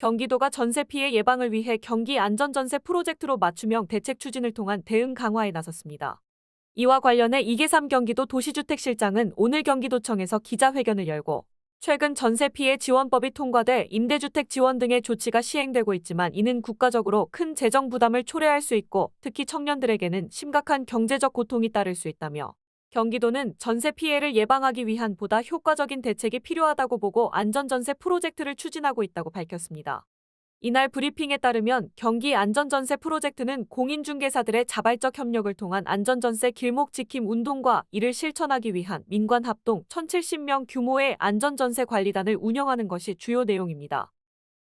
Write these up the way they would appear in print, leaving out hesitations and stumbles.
경기도가 전세 피해 예방을 위해 경기 안전전세 프로젝트로 맞춤형 대책 추진을 통한 대응 강화에 나섰습니다. 이와 관련해 이계삼 경기도 도시주택실장은 오늘 경기도청에서 기자회견을 열고 최근 전세 피해 지원법이 통과돼 임대주택 지원 등의 조치가 시행되고 있지만 이는 국가적으로 큰 재정 부담을 초래할 수 있고 특히 청년들에게는 심각한 경제적 고통이 따를 수 있다며 경기도는 전세 피해를 예방하기 위한 보다 효과적인 대책이 필요하다고 보고 안전전세 프로젝트를 추진하고 있다고 밝혔습니다. 이날 브리핑에 따르면 경기 안전전세 프로젝트는 공인중개사들의 자발적 협력을 통한 안전전세 길목 지킴 운동과 이를 실천하기 위한 민관 합동 1,070명 규모의 안전전세 관리단을 운영하는 것이 주요 내용입니다.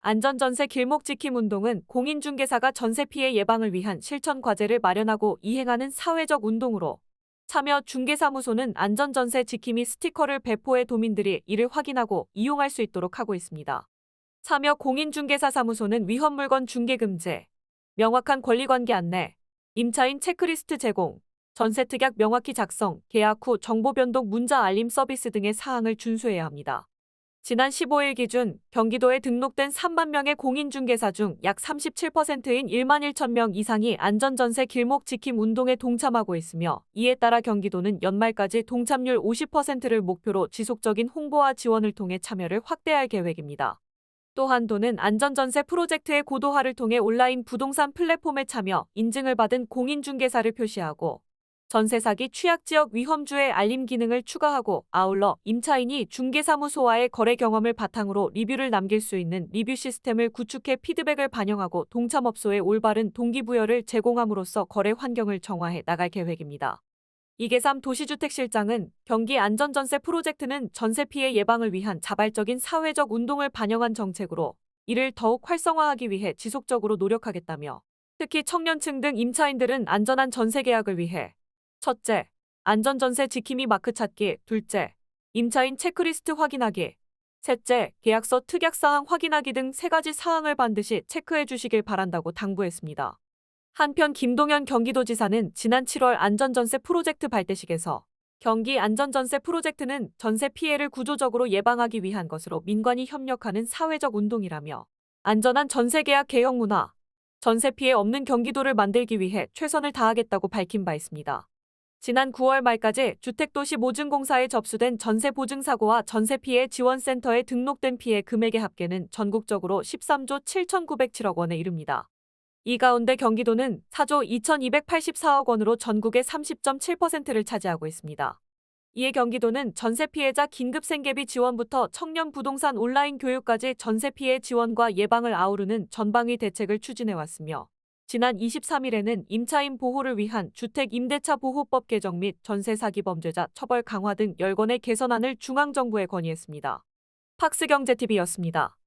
안전전세 길목 지킴 운동은 공인중개사가 전세 피해 예방을 위한 실천 과제를 마련하고 이행하는 사회적 운동으로 참여 중개사무소는 안전전세 지킴이 스티커를 배포해 도민들이 이를 확인하고 이용할 수 있도록 하고 있습니다. 참여 공인중개사 사무소는 위험물건 중개 금지, 명확한 권리관계 안내, 임차인 체크리스트 제공, 전세특약 명확히 작성, 계약 후 정보 변동 문자 알림 서비스 등의 사항을 준수해야 합니다. 지난 15일 기준 경기도에 등록된 3만 명의 공인중개사 중 약 37%인 1만 1천 명 이상이 안전전세 길목 지킴 운동에 동참하고 있으며 이에 따라 경기도는 연말까지 동참률 50%를 목표로 지속적인 홍보와 지원을 통해 참여를 확대할 계획입니다. 또한 도는 안전전세 프로젝트의 고도화를 통해 온라인 부동산 플랫폼에 참여, 인증을 받은 공인중개사를 표시하고 전세 사기 취약지역 위험주의 알림 기능을 추가하고 아울러 임차인이 중개사무소와의 거래 경험을 바탕으로 리뷰를 남길 수 있는 리뷰 시스템을 구축해 피드백을 반영하고 동참업소에 올바른 동기부여를 제공함으로써 거래 환경을 정화해 나갈 계획입니다. 이계삼 도시주택실장은 경기 안전전세 프로젝트는 전세 피해 예방을 위한 자발적인 사회적 운동을 반영한 정책으로 이를 더욱 활성화하기 위해 지속적으로 노력하겠다며 특히 청년층 등 임차인들은 안전한 전세 계약을 위해 첫째, 안전전세 지킴이 마크 찾기, 둘째, 임차인 체크리스트 확인하기, 셋째, 계약서 특약사항 확인하기 등 3가지 사항을 반드시 체크해 주시길 바란다고 당부했습니다. 한편 김동연 경기도지사는 지난 7월 안전전세 프로젝트 발대식에서 경기 안전전세 프로젝트는 전세 피해를 구조적으로 예방하기 위한 것으로 민관이 협력하는 사회적 운동이라며 안전한 전세계약 개혁 문화, 전세 피해 없는 경기도를 만들기 위해 최선을 다하겠다고 밝힌 바 있습니다. 지난 9월 말까지 주택도시 모증공사에 접수된 전세보증사고와 전세피해 지원센터에 등록된 피해 금액의 합계는 전국적으로 13조 7,907억 원에 이릅니다. 이 가운데 경기도는 4조 2,284억 원으로 전국의 30.7%를 차지하고 있습니다. 이에 경기도는 전세 피해자 긴급생계비 지원부터 청년 부동산 온라인 교육까지 전세 피해 지원과 예방을 아우르는 전방위 대책을 추진해왔으며 지난 23일에는 임차인 보호를 위한 주택임대차 보호법 개정 및 전세 사기 범죄자 처벌 강화 등 10건의 개선안을 중앙정부에 건의했습니다. 팍스경제TV였습니다.